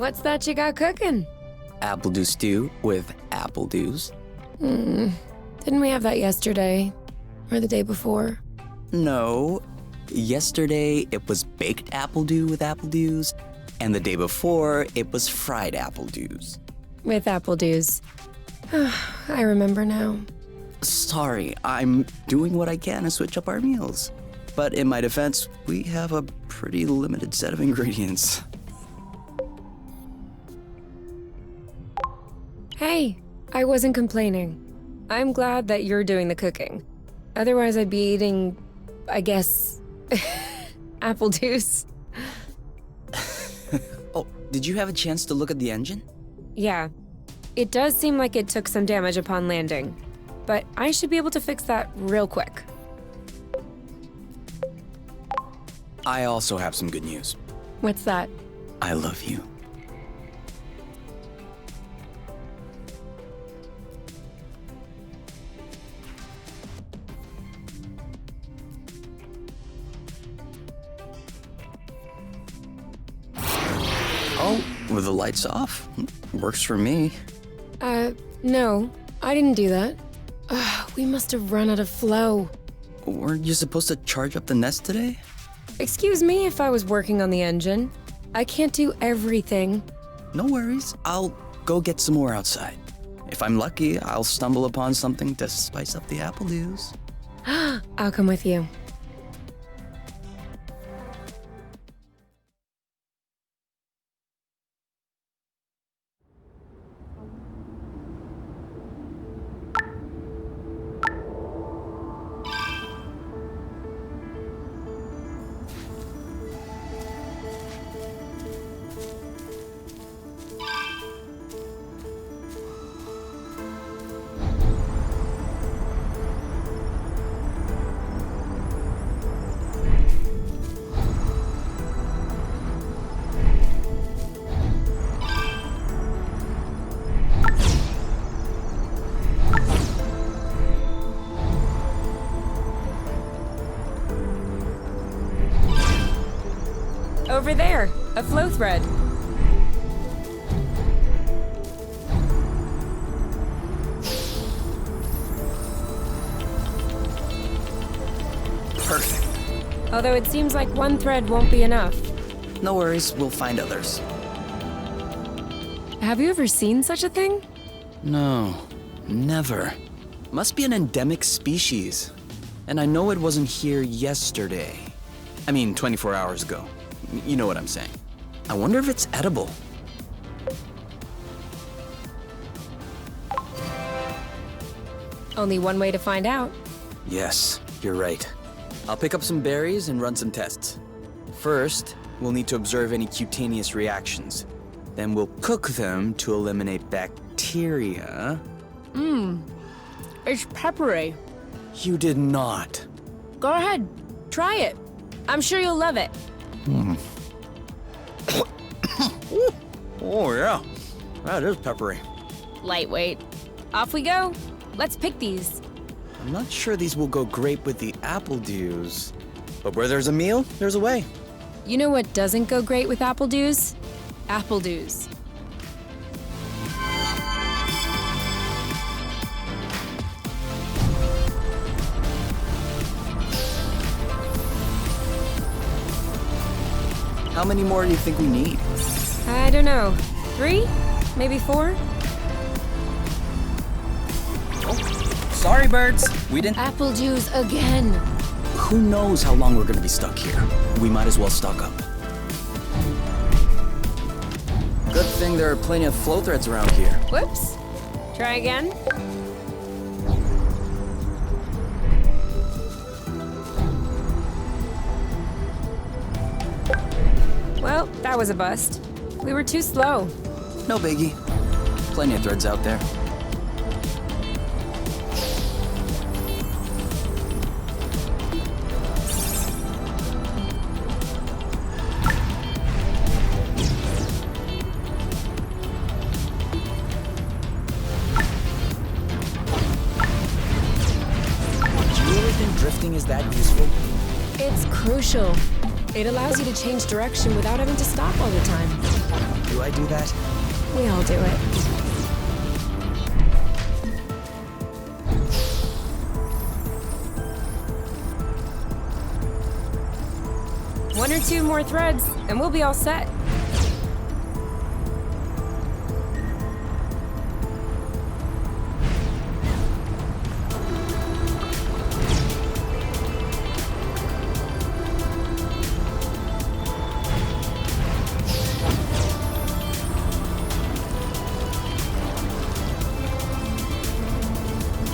What's that you got cooking? Apple dew stew with apple dews. Didn't we have that yesterday? Or the day before? No. Yesterday, it was baked apple dew with apple dews, and the day before, it was fried apple dews. With apple dews. I remember now. Sorry, I'm doing what I can to switch up our meals. But in my defense, we have a pretty limited set of ingredients. Hey, I wasn't complaining. I'm glad that you're doing the cooking. Otherwise, I'd be eating, I guess, apple juice. Oh, did you have a chance to look at the engine? Yeah, it does seem like it took some damage upon landing, but I should be able to fix that real quick. I also have some good news. What's that? I love you. Oh, with the lights off? Works for me. No, I didn't do that. We must have run out of flow. Weren't you supposed to charge up the Nest today? Excuse me if I was working on the engine. I can't do everything. No worries. I'll go get some more outside. If I'm lucky, I'll stumble upon something to spice up the apple dews. I'll come with you. Over there, a flow thread. Perfect. Although it seems like one thread won't be enough. No worries, we'll find others. Have you ever seen such a thing? No, never. Must be an endemic species. And I know it wasn't here yesterday. I mean, 24 hours ago. You know what I'm saying. I wonder if it's edible. Only one way to find out. Yes, you're right. I'll pick up some berries and run some tests. First, we'll need to observe any cutaneous reactions. Then we'll cook them to eliminate bacteria. It's peppery. You did not. Go ahead, try it. I'm sure you'll love it. Oh yeah, that is peppery. Lightweight. Off we go. Let's pick these. I'm not sure these will go great with the apple dews. But where there's a meal, there's a way. You know what doesn't go great with apple dews? Apple dews. How many more do you think we need? I don't know. 3? Maybe 4? Oh, sorry birds, we didn't... Apple dews again. Who knows how long we're gonna be stuck here? We might as well stock up. Good thing there are plenty of flow threads around here. Whoops. Try again. Well, that was a bust. We were too slow. No biggie. Plenty of threads out there. Do you really think drifting is that useful? It's crucial. It allows you to change direction without having to stop all the time. Do I do that? We all do it. One or two more threads, and we'll be all set.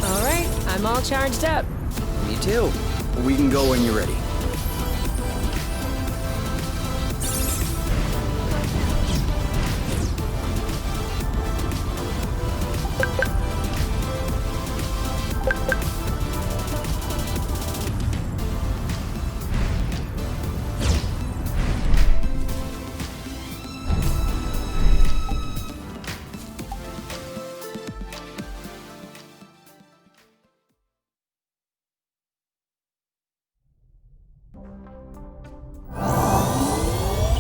All right, I'm all charged up. Me too. We can go when you're ready.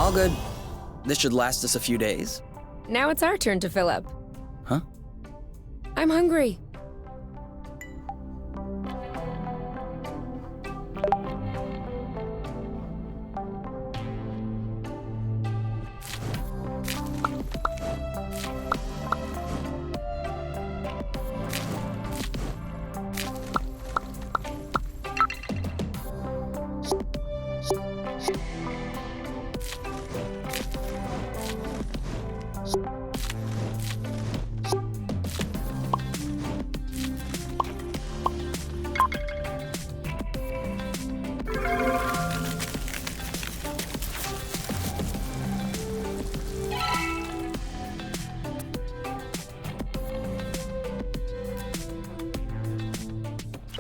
All good. This should last us a few days. Now it's our turn to fill up. Huh? I'm hungry.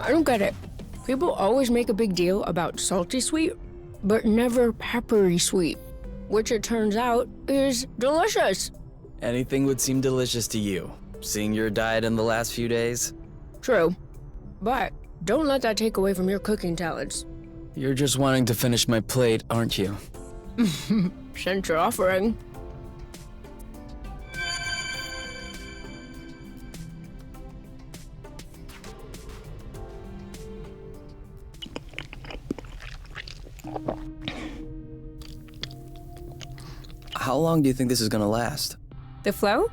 I don't get it. People always make a big deal about salty sweet, but never peppery sweet, which it turns out is delicious. Anything would seem delicious to you, seeing your diet in the last few days. True, but don't let that take away from your cooking talents. You're just wanting to finish my plate, aren't you? Since you're offering. How long do you think this is gonna last? The flow?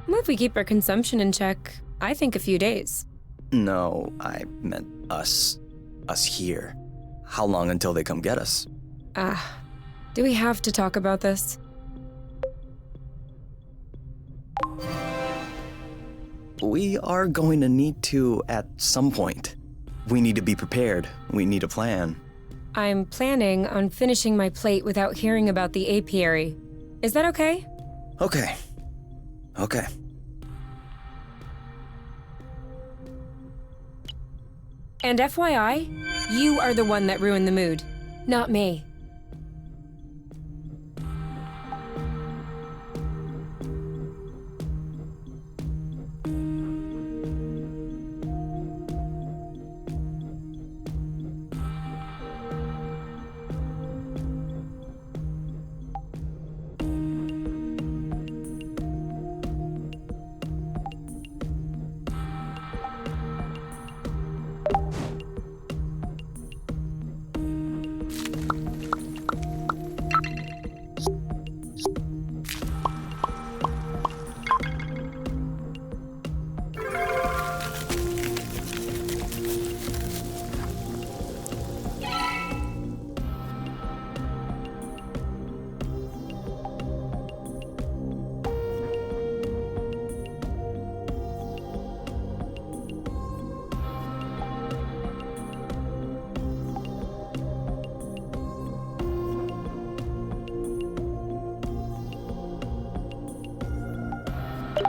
Well, if we keep our consumption in check, I think a few days. No, I meant us. Us here. How long until they come get us? Do we have to talk about this? We are going to need to at some point. We need to be prepared. We need a plan. I'm planning on finishing my plate without hearing about the apiary. Is that okay? Okay. Okay. And FYI, you are the one that ruined the mood, not me.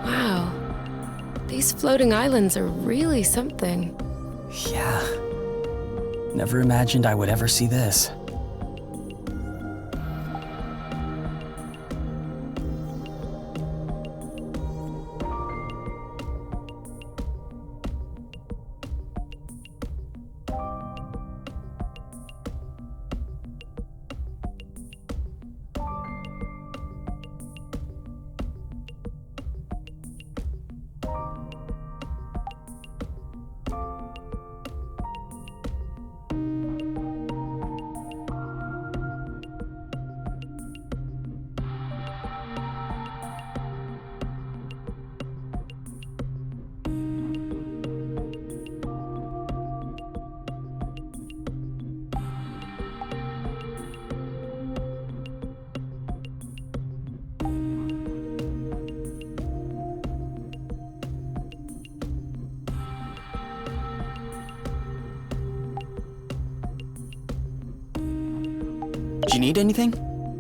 Wow, these floating islands are really something. Yeah. Never imagined I would ever see this. Do you need anything?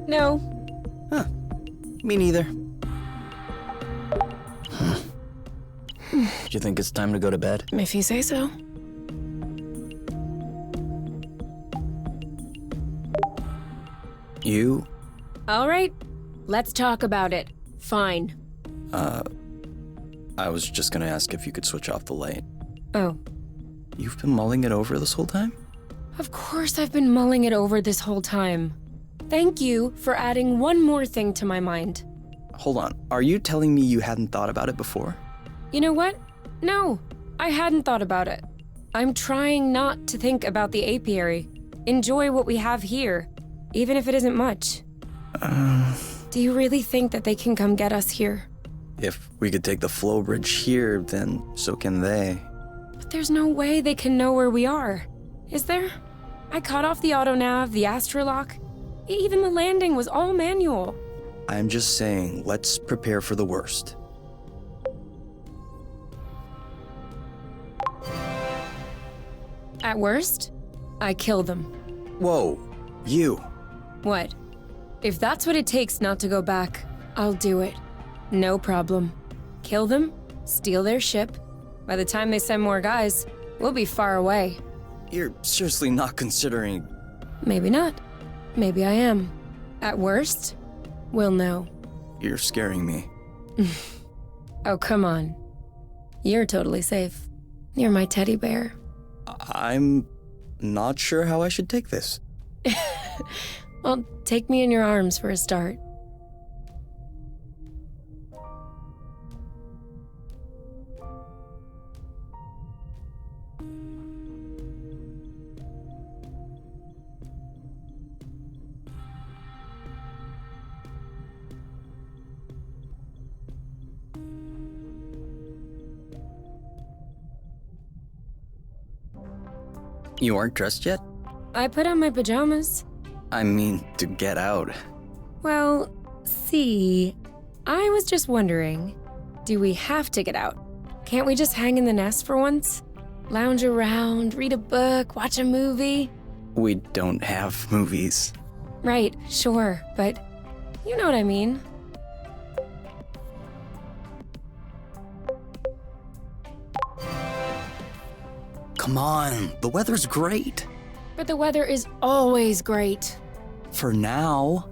No. Huh. Me neither. Do you think it's time to go to bed? If you say so. You? All right, let's talk about it. Fine. I was just gonna ask if you could switch off the light. Oh. You've been mulling it over this whole time? Of course I've been mulling it over this whole time. Thank you for adding one more thing to my mind. Hold on, are you telling me you hadn't thought about it before? You know what? No, I hadn't thought about it. I'm trying not to think about the apiary. Enjoy what we have here, even if it isn't much. Do you really think that they can come get us here? If we could take the flow bridge here, then so can they. But there's no way they can know where we are. Is there? I cut off the autonav, the astrolock. Even the landing was all manual. I'm just saying, let's prepare for the worst. At worst, I kill them. Whoa, you. What? If that's what it takes not to go back, I'll do it. No problem. Kill them, steal their ship. By the time they send more guys, we'll be far away. You're seriously not considering... Maybe not. Maybe I am. At worst, we'll know. You're scaring me. Oh, come on. You're totally safe. You're my teddy bear. I'm not sure how I should take this. Well, take me in your arms for a start. You aren't dressed yet? I put on my pajamas. I mean, to get out. Well, see, I was just wondering, do we have to get out? Can't we just hang in the nest for once? Lounge around, read a book, watch a movie? We don't have movies. Right, sure, but you know what I mean. Come on, the weather's great. But the weather is always great. For now.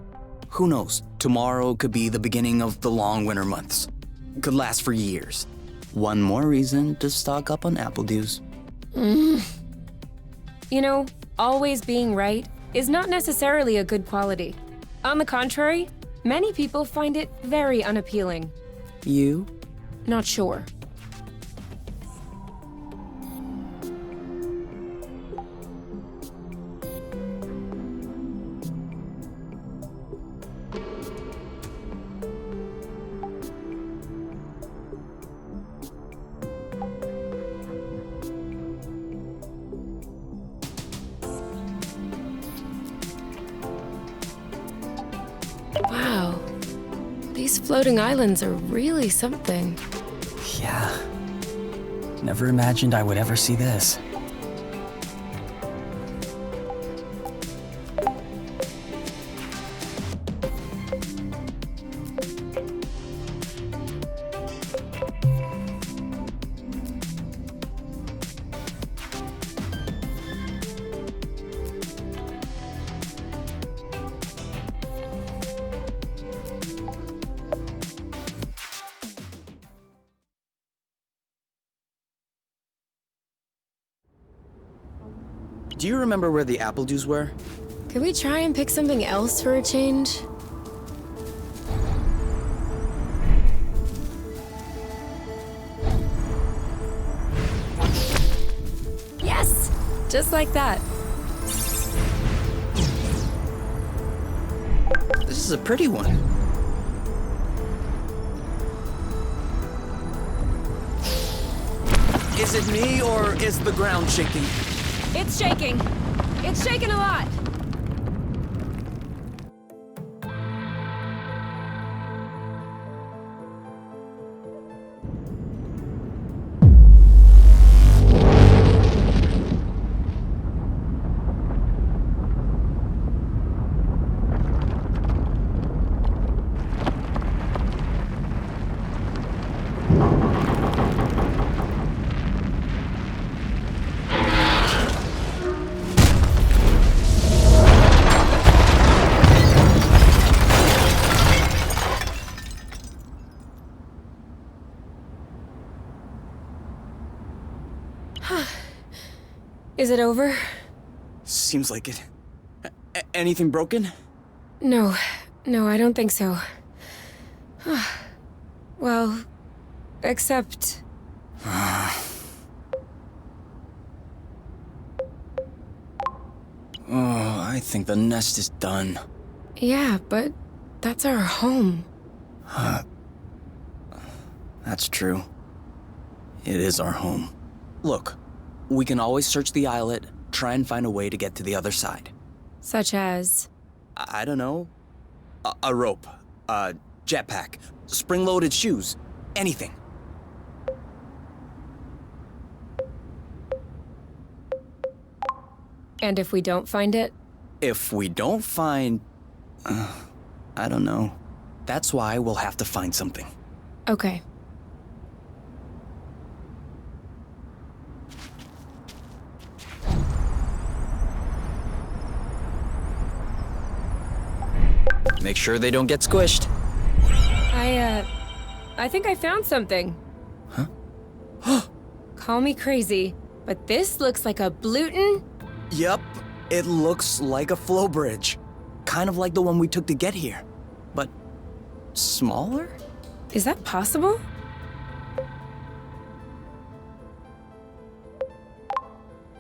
Who knows? Tomorrow could be the beginning of the long winter months. Could last for years. One more reason to stock up on apple dews. You know, always being right is not necessarily a good quality. On the contrary, many people find it very unappealing. You? Not sure. Wow, these floating islands are really something. Yeah. Never imagined I would ever see this. Do you remember where the apple dews were? Could we try and pick something else for a change? Yes! Just like that. This is a pretty one. Is it me, or is the ground shaking? It's shaking. It's shaking a lot. Is it over? Seems like it. Anything broken? No, I don't think so. Well, except... Oh, I think the nest is done. Yeah, but that's our home. That's true. It is our home. Look, we can always search the islet, try and find a way to get to the other side. Such as... I don't know. A rope, a jetpack, spring-loaded shoes, anything. And if we don't find it? If we don't find... I don't know. That's why we'll have to find something. Okay. Make sure they don't get squished. I think I found something. Huh? Call me crazy, but this looks like a Bluton? Yep, it looks like a flow bridge. Kind of like the one we took to get here. But smaller? Is that possible?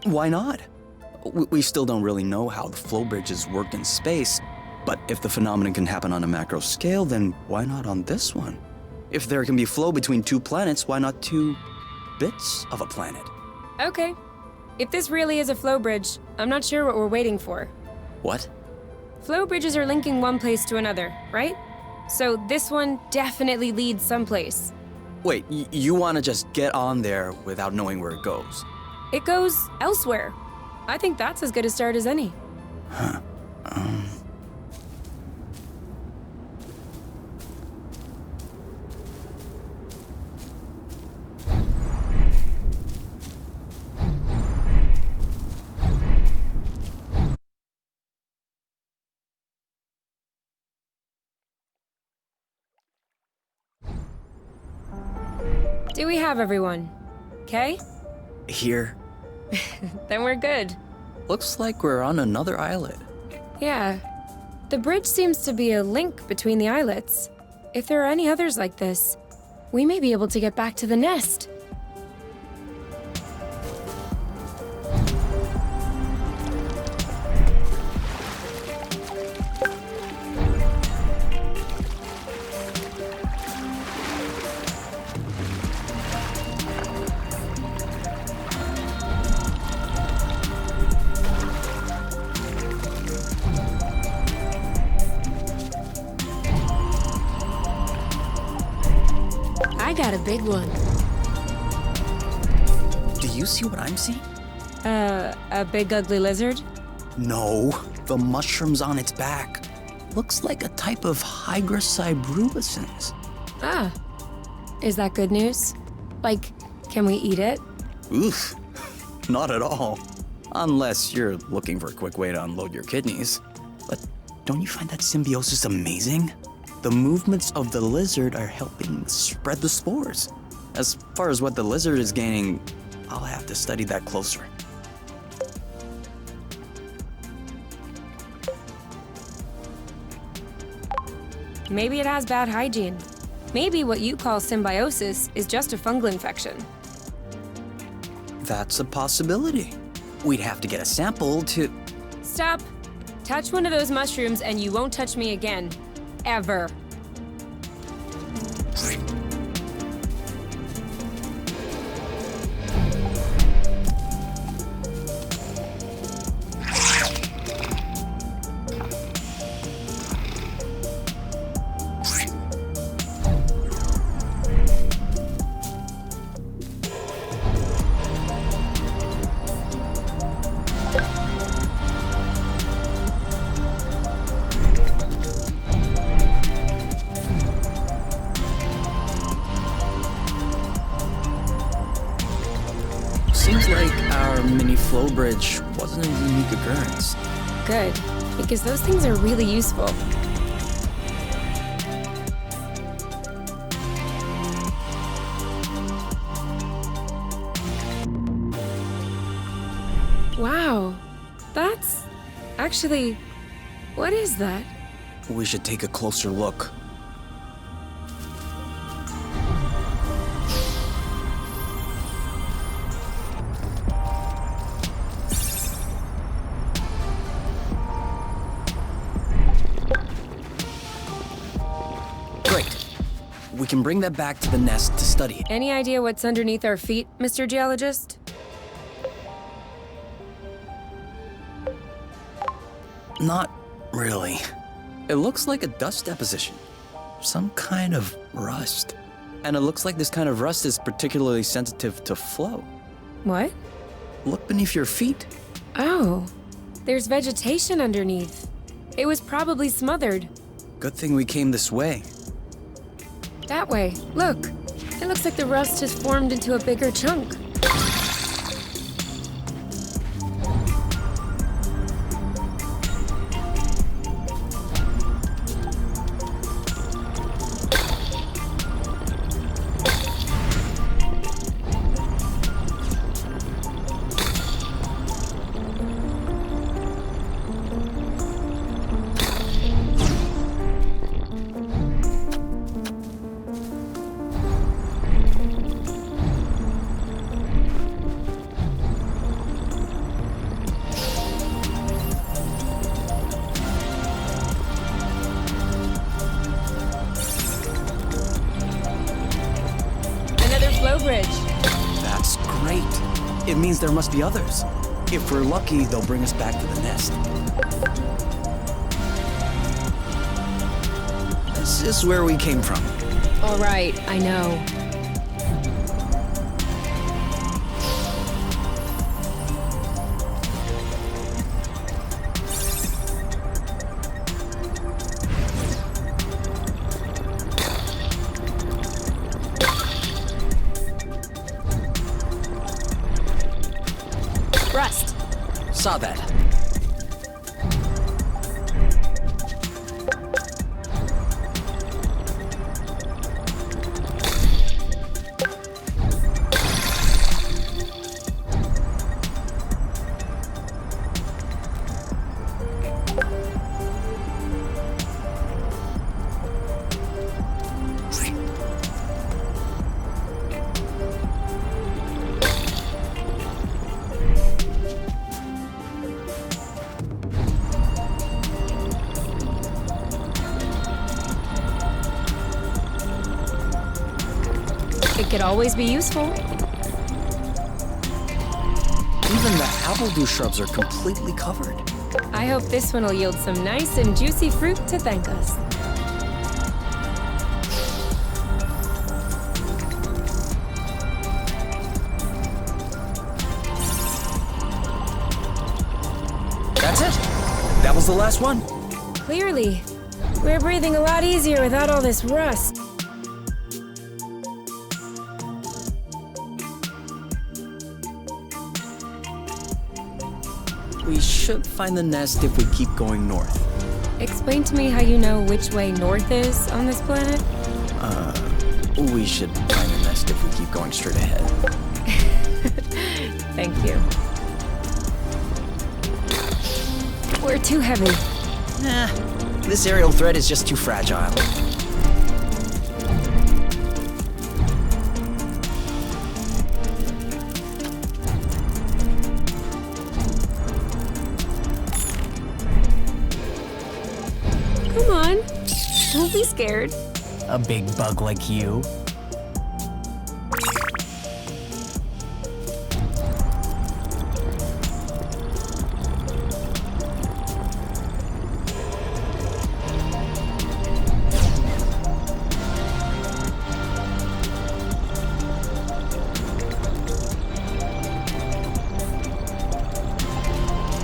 Why not? We still don't really know how the flow bridges work in space, but if the phenomenon can happen on a macro scale, then why not on this one? If there can be flow between two planets, why not two bits of a planet? Okay. If this really is a flow bridge, I'm not sure what we're waiting for. What? Flow bridges are linking one place to another, right? So this one definitely leads someplace. Wait, you want to just get on there without knowing where it goes? It goes elsewhere. I think that's as good a start as any. Huh. Do we have everyone? Okay? Here. Then we're good. Looks like we're on another islet. Yeah. The bridge seems to be a link between the islets. If there are any others like this, we may be able to get back to the nest. I got a big one. Do you see what I'm seeing? A big ugly lizard? No, the mushrooms on its back. Looks like a type of Hygroscybrubescens. Ah. Is that good news? Like, can we eat it? Oof, not at all. Unless you're looking for a quick way to unload your kidneys. But don't you find that symbiosis amazing? The movements of the lizard are helping spread the spores. As far as what the lizard is gaining, I'll have to study that closer. Maybe it has bad hygiene. Maybe what you call symbiosis is just a fungal infection. That's a possibility. We'd have to get a sample to... Stop. Touch one of those mushrooms and you won't touch me again. Ever. Seems like our mini flow bridge wasn't a unique occurrence. Good, because those things are really useful. That's... actually... what is that? We should take a closer look. Great. We can bring that back to the nest to study. Any idea what's underneath our feet, Mr. Geologist? Not really. It looks like a dust deposition. Some kind of rust. And it looks like this kind of rust is particularly sensitive to flow. What? Look beneath your feet. Oh, there's vegetation underneath. It was probably smothered. Good thing we came this way. That way. Look. It looks like the rust has formed into a bigger chunk. Bridge. That's great. It means there must be others. If we're lucky, they'll bring us back to the nest. This is where we came from. All right, I know. Rust. Saw that. It could always be useful. Even the apple shrubs are completely covered. I hope this one will yield some nice and juicy fruit to thank us. That's it. That was the last one. Clearly. We're breathing a lot easier without all this rust. We should find the nest if we keep going north. Explain to me how you know which way north is on this planet? We should find the nest if we keep going straight ahead. Thank you. We're too heavy. Nah, this aerial thread is just too fragile. Come on. Don't be scared. A big bug like you.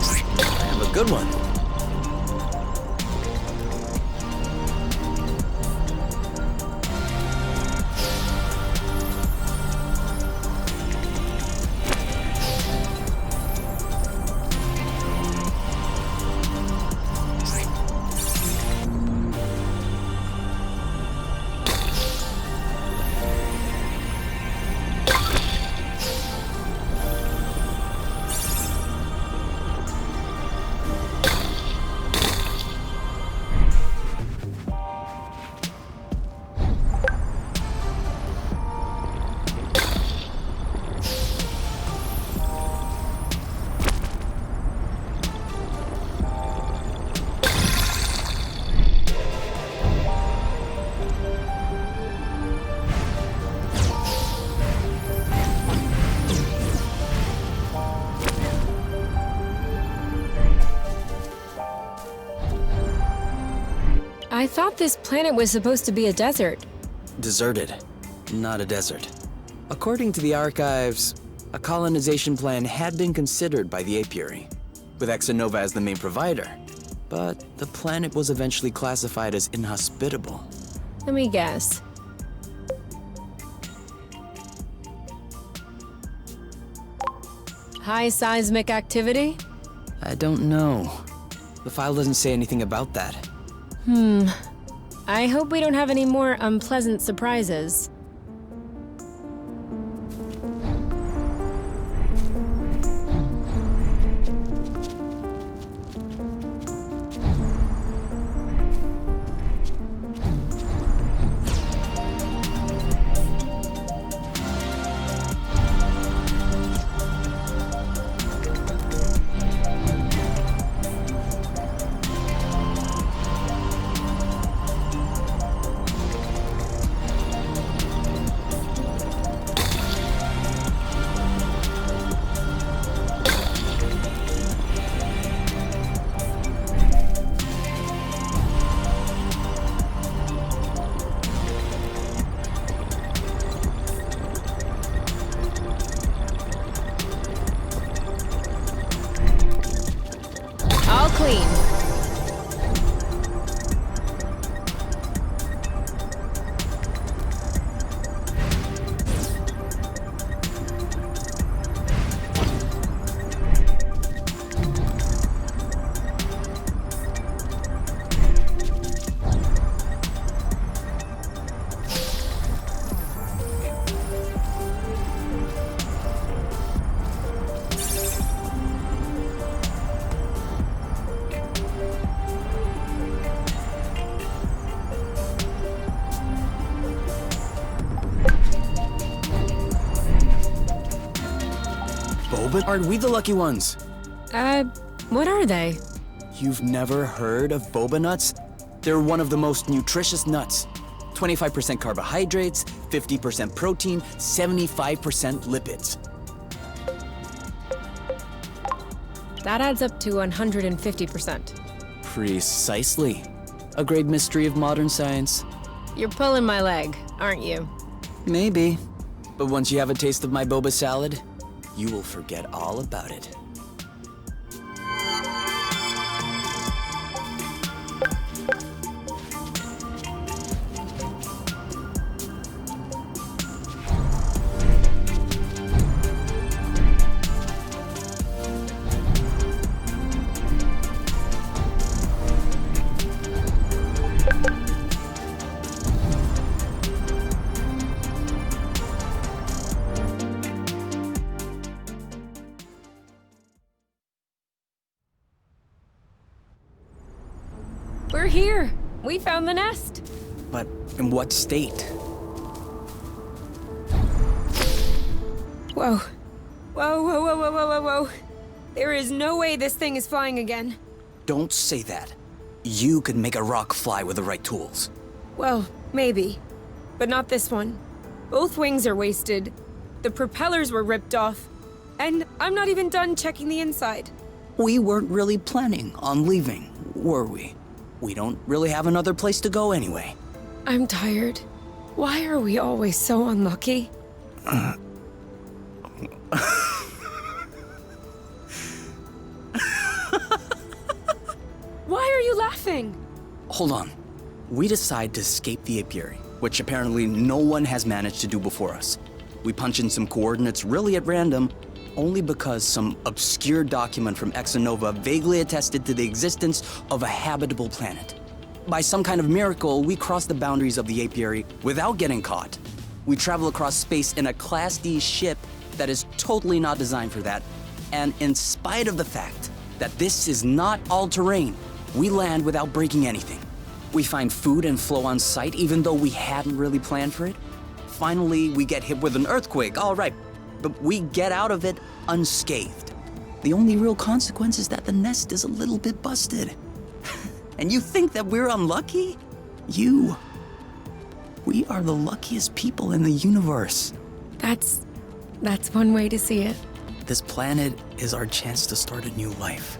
I have a good one. I thought this planet was supposed to be a desert. Deserted, not a desert. According to the archives, a colonization plan had been considered by the apiary, with Exonova as the main provider. But the planet was eventually classified as inhospitable. Let me guess. High seismic activity? I don't know. The file doesn't say anything about that. I hope we don't have any more unpleasant surprises. All clean. Boba? Are we the lucky ones? What are they? You've never heard of boba nuts? They're one of the most nutritious nuts. 25% carbohydrates, 50% protein, 75% lipids. That adds up to 150%. Precisely. A great mystery of modern science. You're pulling my leg, aren't you? Maybe. But once you have a taste of my boba salad, you will forget all about it. We're here. We found the nest. But in what state? Whoa. Whoa, whoa, whoa, whoa, whoa, whoa, whoa. There is no way this thing is flying again. Don't say that. You could make a rock fly with the right tools. Well, maybe. But not this one. Both wings are wasted. The propellers were ripped off. And I'm not even done checking the inside. We weren't really planning on leaving, were we? We don't really have another place to go anyway. I'm tired. Why are we always so unlucky? Why are you laughing? Hold on. We decide to escape the apiary, which apparently no one has managed to do before us. We punch in some coordinates really at random, only because some obscure document from Exonova vaguely attested to the existence of a habitable planet. By some kind of miracle, we cross the boundaries of the apiary without getting caught. We travel across space in a Class D ship that is totally not designed for that. And in spite of the fact that this is not all-terrain, we land without breaking anything. We find food and flow on site even though we hadn't really planned for it. Finally, we get hit with an earthquake, all right, but we get out of it unscathed. The only real consequence is that the nest is a little bit busted. And you think that we're unlucky? We are the luckiest people in the universe. That's one way to see it. This planet is our chance to start a new life.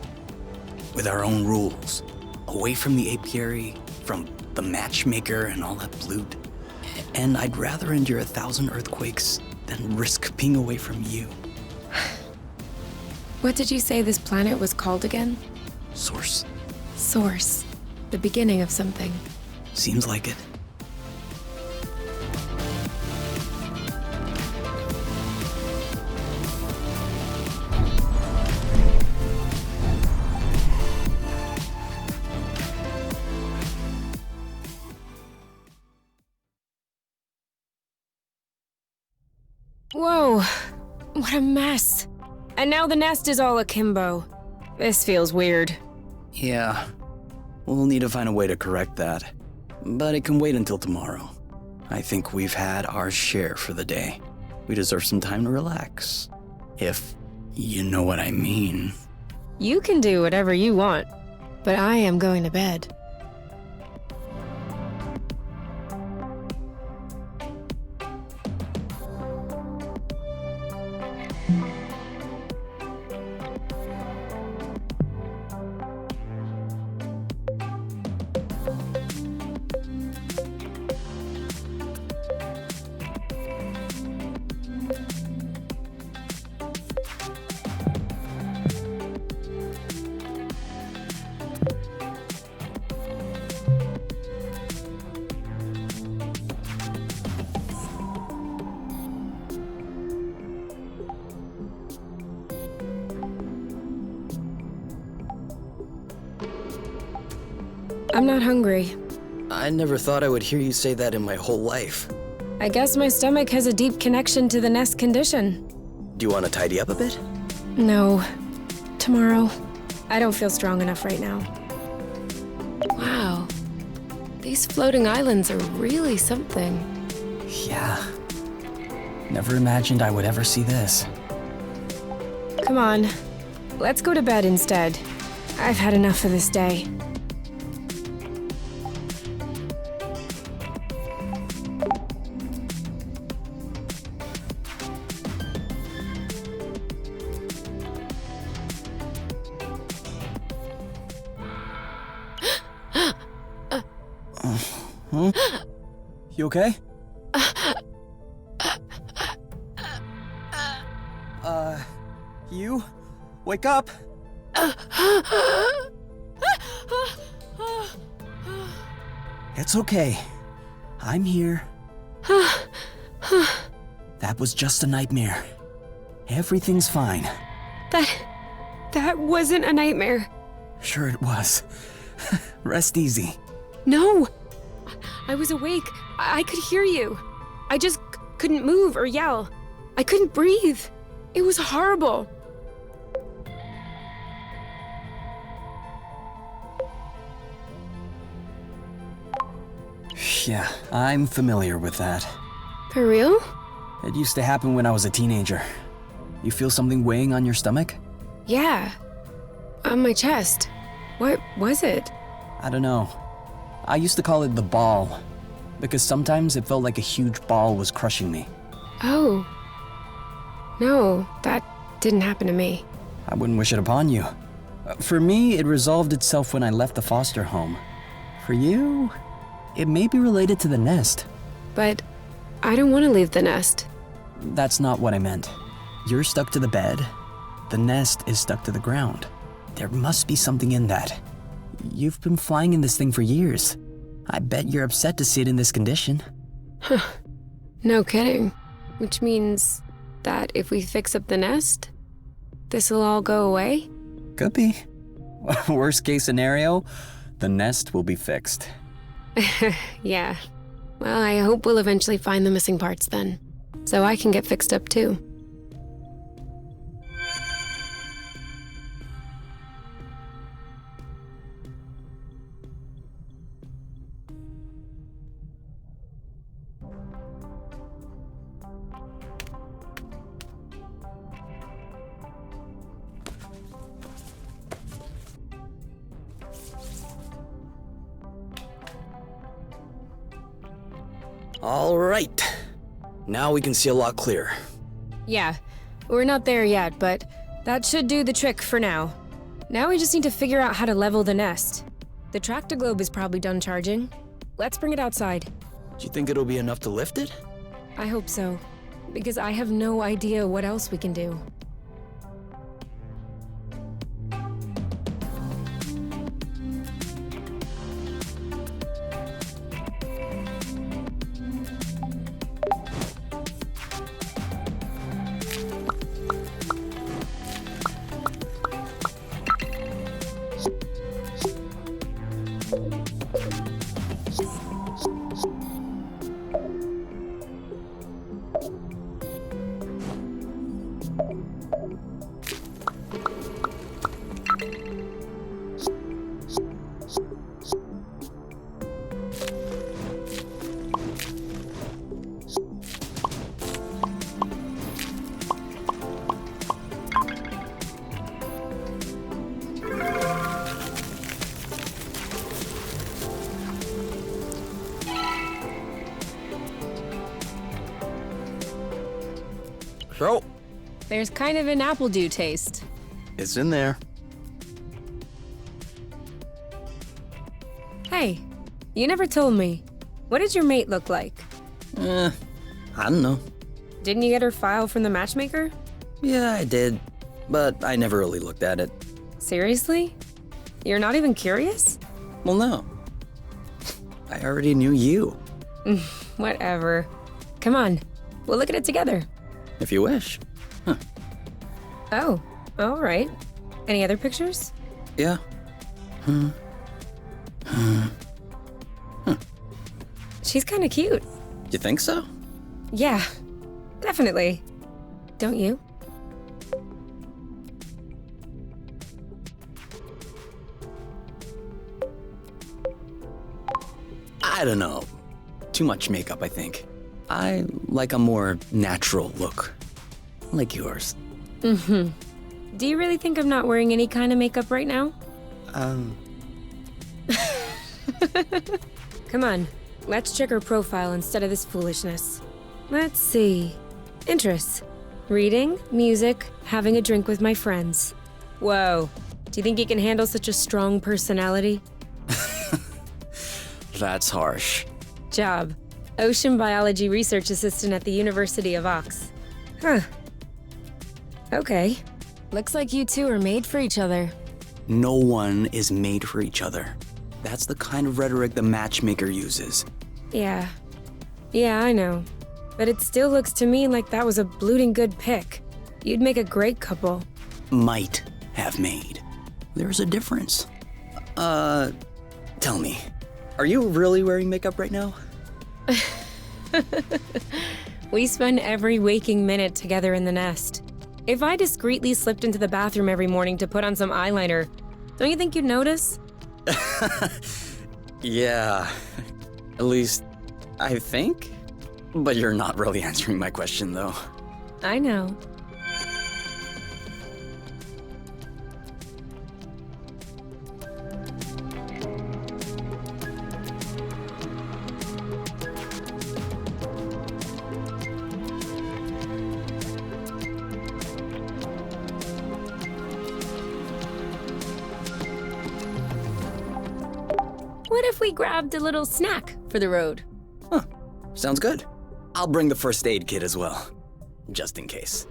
With our own rules. Away from the apiary, from the matchmaker and all that loot. And I'd rather endure 1,000 earthquakes than risk being away from you. What did you say this planet was called again? Source. Source. The beginning of something. Seems like it. Whoa, what a mess. And now the nest is all akimbo. This feels weird. Yeah, we'll need to find a way to correct that. But it can wait until tomorrow. I think we've had our share for the day. We deserve some time to relax. If you know what I mean. You can do whatever you want, but I am going to bed. I'm not hungry. I never thought I would hear you say that in my whole life. I guess my stomach has a deep connection to the nest condition. Do you want to tidy up a bit? No. Tomorrow. I don't feel strong enough right now. Wow. These floating islands are really something. Yeah. Never imagined I would ever see this. Come on. Let's go to bed instead. I've had enough for this day. Huh? You okay? You? Wake up! It's okay. I'm here. That was just a nightmare. Everything's fine. That wasn't a nightmare. Sure it was. Rest easy. No! I was awake. I could hear you. I just couldn't move or yell. I couldn't breathe. It was horrible. Yeah, I'm familiar with that. For real? It used to happen when I was a teenager. You feel something weighing on your stomach? Yeah. On my chest. What was it? I don't know. I used to call it the ball, because sometimes it felt like a huge ball was crushing me. Oh. No, that didn't happen to me. I wouldn't wish it upon you. For me, it resolved itself when I left the foster home. For you, it may be related to the nest. But I don't want to leave the nest. That's not what I meant. You're stuck to the bed. The nest is stuck to the ground. There must be something in that. You've been flying in this thing for years. I bet you're upset to see it in this condition. Huh. No kidding. Which means that if we fix up the nest, this'll all go away? Could be. Worst case scenario, the nest will be fixed. Yeah. Well, I hope we'll eventually find the missing parts then, so I can get fixed up too. All right. Now we can see a lot clearer. Yeah, we're not there yet, but that should do the trick for now. Now we just need to figure out how to level the nest. The tractoglobe is probably done charging. Let's bring it outside. Do you think it'll be enough to lift it? I hope so, because I have no idea what else we can do. So, There's kind of an apple dew taste. it's in there. Hey, you never told me. What did your mate look like? I don't know. Didn't you get her file from the matchmaker? Yeah, I did, but I never really looked at it. Seriously? You're not even curious? Well, no. I already knew you, Whatever. Come on, we'll look at it together. if you wish. Oh, all right. Any other pictures? Yeah. She's kind of cute. You think so? Yeah, definitely. Don't you? I don't know. Too much makeup, I think. I like a more natural look. Like yours. Do you really think I'm not wearing any kind of makeup right now? Come on, let's check her profile instead of this foolishness. Let's see. Interests. Reading, music, having a drink with my friends. Whoa. Do you think you can handle such a strong personality? That's harsh. Job. Ocean biology research assistant at the University of Ox. Huh. Okay. Looks like you two are made for each other. No one is made for each other. That's the kind of rhetoric the matchmaker uses. Yeah. Yeah, I know. But it still looks to me like that was a blooting good pick. You'd make a great couple. Might have made. There's a difference. Tell me, are you really wearing makeup right now? We spend every waking minute together in the nest. If I discreetly slipped into the bathroom every morning to put on some eyeliner, don't you think you'd notice? Yeah, at least I think. But you're not really answering my question, though. I know. What if we grabbed a little snack for the road? Huh, sounds good. I'll bring the first aid kit as well, just in case.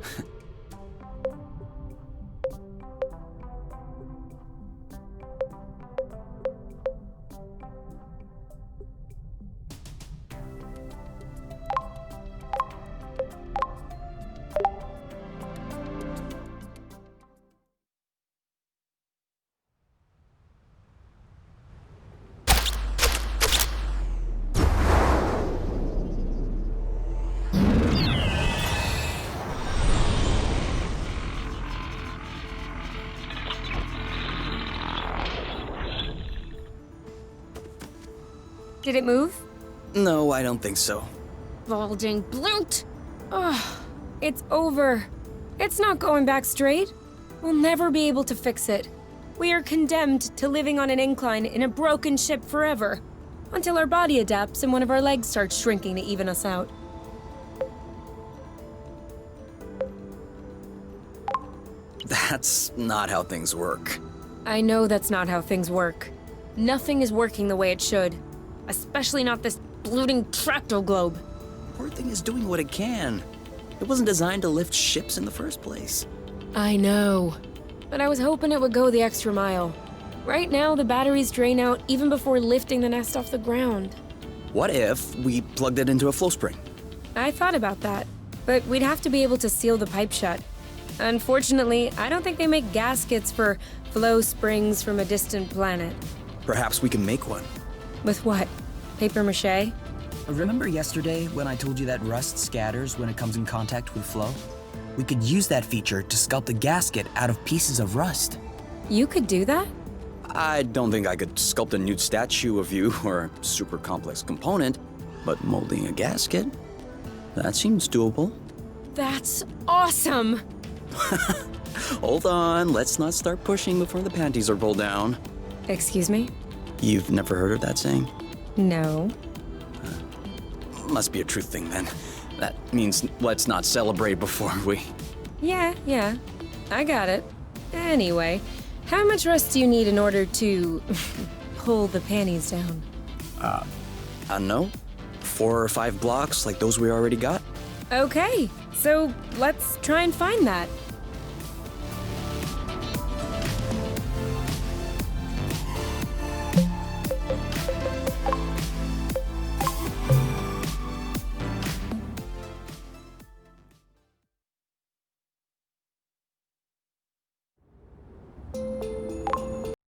Did it move? No, I don't think so. Balding bloot! Ugh, it's over. It's not going back straight. We'll never be able to fix it. We are condemned to living on an incline in a broken ship forever, until our body adapts and one of our legs starts shrinking to even us out. That's not how things work. I know that's not how things work. Nothing is working the way it should. Especially not this bloating tracto globe. Poor thing is doing what it can. It wasn't designed to lift ships in the first place. I know. But I was hoping it would go the extra mile. Right now, the batteries drain out even before lifting the nest off the ground. What if we plugged it into a flow spring? I thought about that, but we'd have to be able to seal the pipe shut. Unfortunately, I don't think they make gaskets for flow springs from a distant planet. Perhaps we can make one. With what? Paper mache? Remember yesterday when I told you that rust scatters when it comes in contact with flow? We could use that feature to sculpt a gasket out of pieces of rust. You could do that? I don't think I could sculpt a nude statue of you or a super complex component, but molding a gasket? That seems doable. That's awesome! Hold on, let's not start pushing before the panties are pulled down. Excuse me? You've never heard of that saying? No. Must be a truth thing then. That means let's not celebrate before we... Yeah. I got it. Anyway, how much rust do you need in order to pull the panties down? I don't know. 4 or 5 blocks like those we already got? Okay, so let's try and find that.